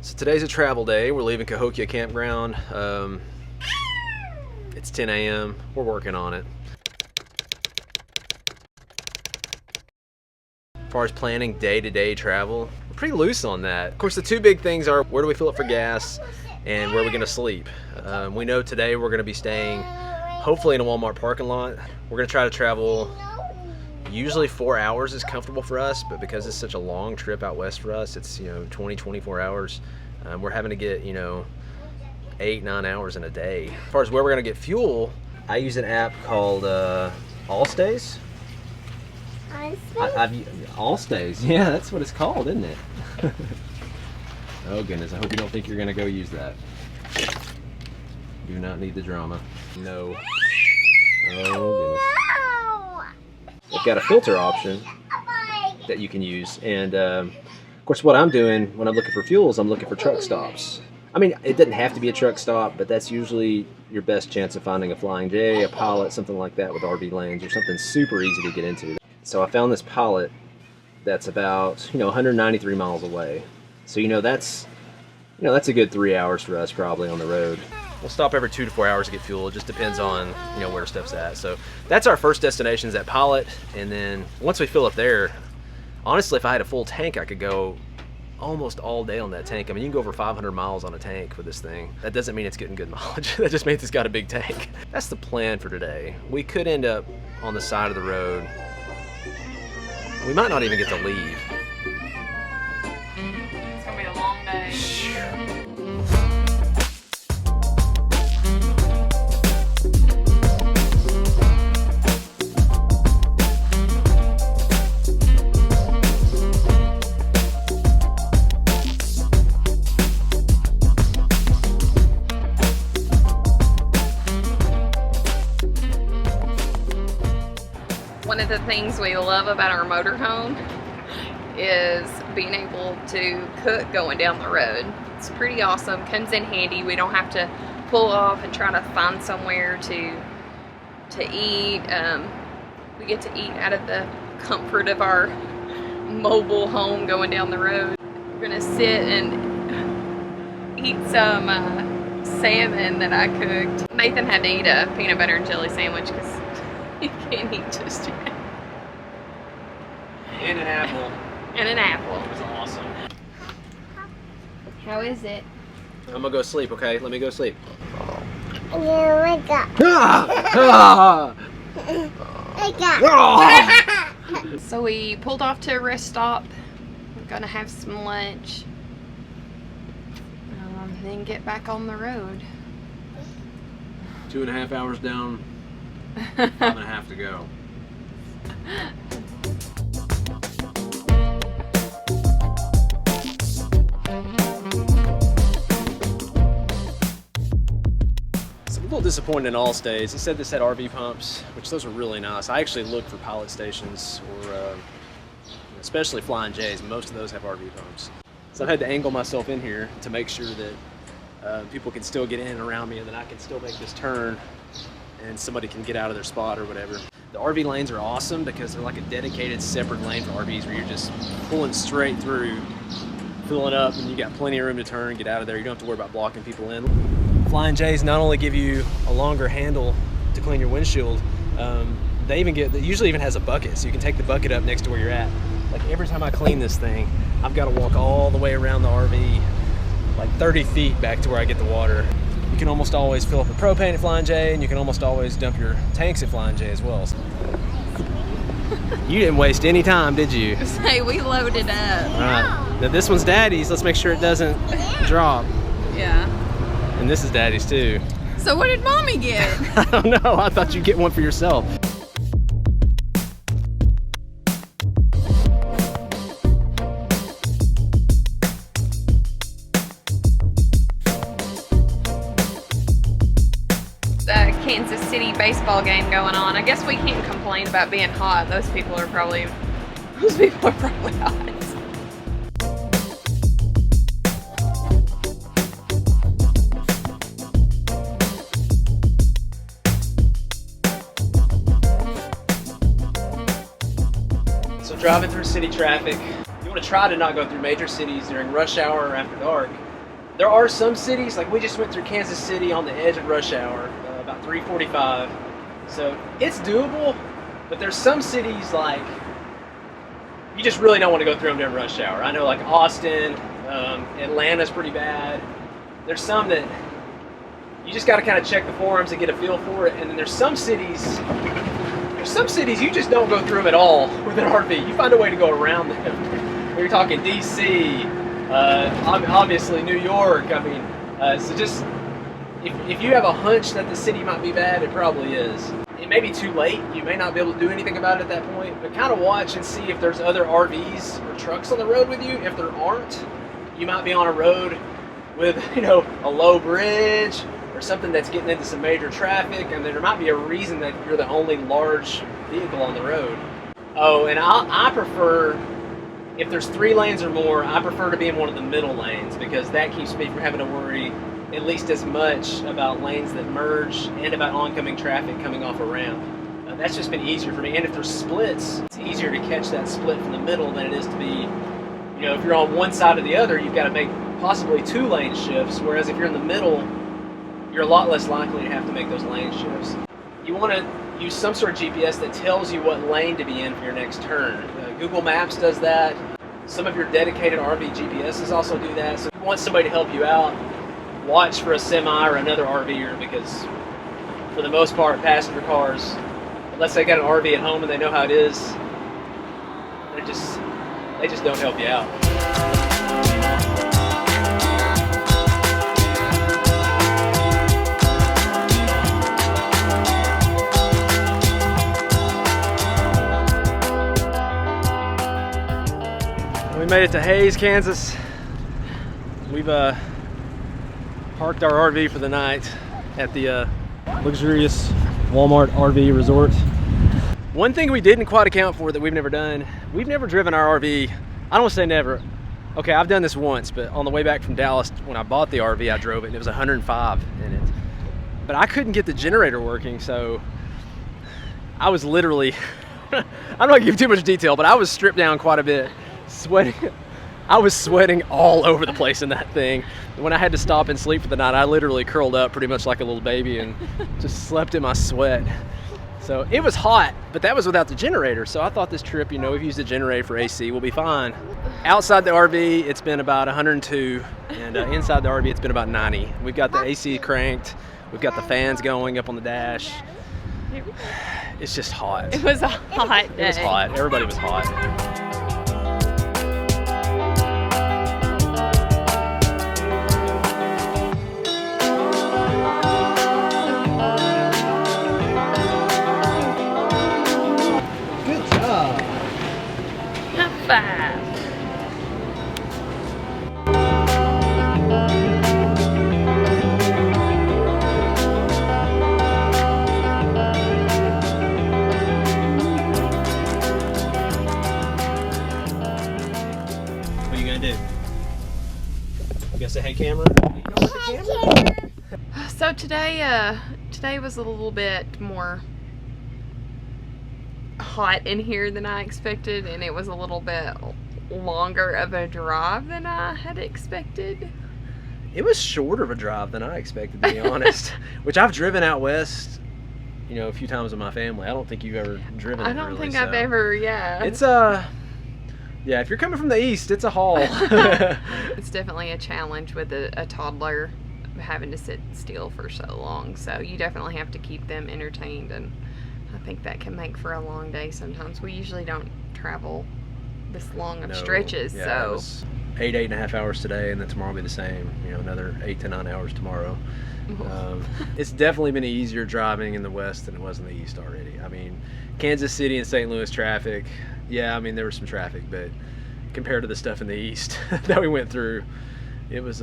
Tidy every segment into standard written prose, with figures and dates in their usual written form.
So today's a travel day. We're leaving Cahokia Campground. It's 10 a.m. We're working on it. As far as planning day-to-day travel, we're pretty loose on that. Of course, the two big things are where do we fill up for gas and where are we going to sleep. We know today we're going to be staying hopefully in a Walmart parking lot. We're going to try to travel. Usually 4 hours is comfortable for us, but because it's such a long trip out west for us, it's 20-24 hours. We're having to get 8-9 hours in a day. As far as where we're gonna get fuel, I use an app called Allstays. Allstays, yeah, that's what it's called, isn't it? Oh goodness, I hope you don't think you're gonna go use that. Do not need the drama. No. Oh goodness. They've got a filter option that you can use, and of course what I'm doing when I'm looking for fuels, I'm looking for truck stops. I mean, it doesn't have to be a truck stop, but that's usually your best chance of finding a Flying J, a Pilot, something like that with RV lanes, or something super easy to get into. So I found this Pilot that's about 193 miles away. So that's a good 3 hours for us probably on the road. We'll stop every 2 to 4 hours to get fuel. It just depends on where stuff's at. So that's our first destination, is that Pilot, and then once we fill up there, honestly, if I had a full tank, I could go almost all day on that tank. I mean, you can go over 500 miles on a tank with this thing. That doesn't mean it's getting good mileage. That just means it's got a big tank. That's the plan for today. We could end up on the side of the road. We might not even get to leave. It's gonna be a long day. One of the things we love about our motorhome is being able to cook going down the road. It's pretty awesome, comes in handy. We don't have to pull off and try to find somewhere to eat. We get to eat out of the comfort of our mobile home going down the road. We're gonna sit and eat some salmon that I cooked. Nathan had to eat a peanut butter and jelly sandwich because he can't eat just yet. And an apple. And an apple. It was awesome. How is it? I'm gonna go sleep, okay? Let me go sleep. Wake up. So we pulled off to a rest stop. We're gonna have some lunch. Then get back on the road. 2.5 hours down, 5.5 to go. So I'm a little disappointed in Allstays. He said this had RV pumps, which those are really nice. I actually looked for Pilot stations, or especially Flying J's. Most of those have RV pumps. So I had to angle myself in here to make sure that people can still get in and around me, and then I can still make this turn and somebody can get out of their spot or whatever. The RV lanes are awesome because they're like a dedicated separate lane for RVs where you're just pulling straight through, filling up, and you got plenty of room to turn, get out of there. You don't have to worry about blocking people in. Flying J's not only give you a longer handle to clean your windshield, they usually even has a bucket, so you can take the bucket up next to where you're at. Like every time I clean this thing, I've got to walk all the way around the RV, like 30 feet back to where I get the water. You can almost always fill up the propane at Flying J, and you can almost always dump your tanks at Flying J as well. You didn't waste any time, did you? Hey, we loaded up. All right. Now this one's Daddy's. Let's make sure it doesn't drop. Yeah. And this is Daddy's too. So what did Mommy get? I don't know. I thought you'd get one for yourself. Kansas City baseball game going on. I guess we can't complain about being hot. Those people are probably hot. So driving through city traffic, you want to try to not go through major cities during rush hour or after dark. There are some cities, like we just went through Kansas City on the edge of rush hour, about 3:45. So it's doable, but there's some cities like you just really don't want to go through them during rush hour. I know like Austin, Atlanta's pretty bad. There's some that you just got to kind of check the forums and get a feel for it. And then there's some cities you just don't go through them at all with an RV. You find a way to go around them. You're talking DC, obviously New York. I mean, so just if you have a hunch that the city might be bad, it probably is. It may be too late. You may not be able to do anything about it at that point, but kind of watch and see if there's other RVs or trucks on the road with you. If there aren't, you might be on a road with, you know, a low bridge or something that's getting into some major traffic, and there might be a reason that you're the only large vehicle on the road. Oh, and I prefer, if there's 3 lanes or more, I prefer to be in one of the middle lanes, because that keeps me from having to worry at least as much about lanes that merge and about oncoming traffic coming off a ramp. That's just been easier for me. And if there's splits, it's easier to catch that split from the middle than it is to be, you know, if you're on one side or the other, you've got to make possibly 2 lane shifts, whereas if you're in the middle, you're a lot less likely to have to make those lane shifts. You want to use some sort of GPS that tells you what lane to be in for your next turn. Google Maps does that. Some of your dedicated RV GPSs also do that. So if you want somebody to help you out, watch for a semi or another RVer, because for the most part, passenger cars, unless they got an RV at home and they know how it is, they just don't help you out. We made it to Hays, Kansas. We've parked our RV for the night at the luxurious Walmart RV resort. One thing we didn't quite account for that we've never done, we've never driven our RV. I don't want to say never. Okay, I've done this once, but on the way back from Dallas, when I bought the RV, I drove it and it was 105 in it. But I couldn't get the generator working, so I was literally, I'm not gonna give too much detail, but I was stripped down quite a bit, sweating. I was sweating all over the place in that thing. When I had to stop and sleep for the night, I literally curled up pretty much like a little baby and just slept in my sweat. So it was hot, but that was without the generator. So I thought this trip, you know, we've used the generator for AC, we'll be fine. Outside the RV, it's been about 102, and inside the RV, it's been about 90. We've got the AC cranked, we've got the fans going up on the dash. It's just hot. It was a hot day. It was hot. Everybody was hot. Five. What are you gonna do? You gonna say, hey, camera? So today was a little bit more hot in here than I expected, and it was a little bit longer of a drive than I had expected. It was shorter of a drive than I expected, to be honest. Which I've driven out west, you know, a few times with my family. I don't think you've ever driven it. I don't really, think so. I've ever, yeah. It's yeah, if you're coming from the east, it's a haul. It's definitely a challenge with a toddler having to sit still for so long. So you definitely have to keep them entertained, and I think that can make for a long day sometimes. We usually don't travel this long of stretches, yeah, so. It was 8.5 hours today, and then tomorrow will be the same. You know, another 8 to 9 hours tomorrow. It's definitely been easier driving in the west than it was in the east already. I mean, Kansas City and St. Louis traffic, yeah, I mean, there was some traffic, but compared to the stuff in the east that we went through, it was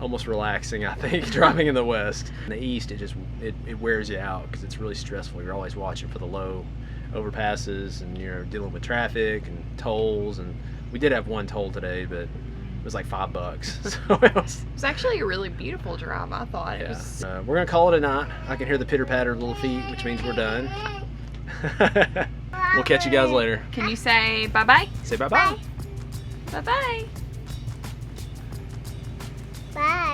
almost relaxing, I think, driving in the west. In the east, it wears you out because it's really stressful. You're always watching for the low overpasses, and you're dealing with traffic and tolls. And we did have one toll today, but it was like $5. So it was actually a really beautiful drive, I thought. Yeah. It was... We're gonna call it a night. I can hear the pitter patter of little feet, which means we're done. We'll catch you guys later. Can you say bye-bye? Say bye-bye. Bye-bye. Bye.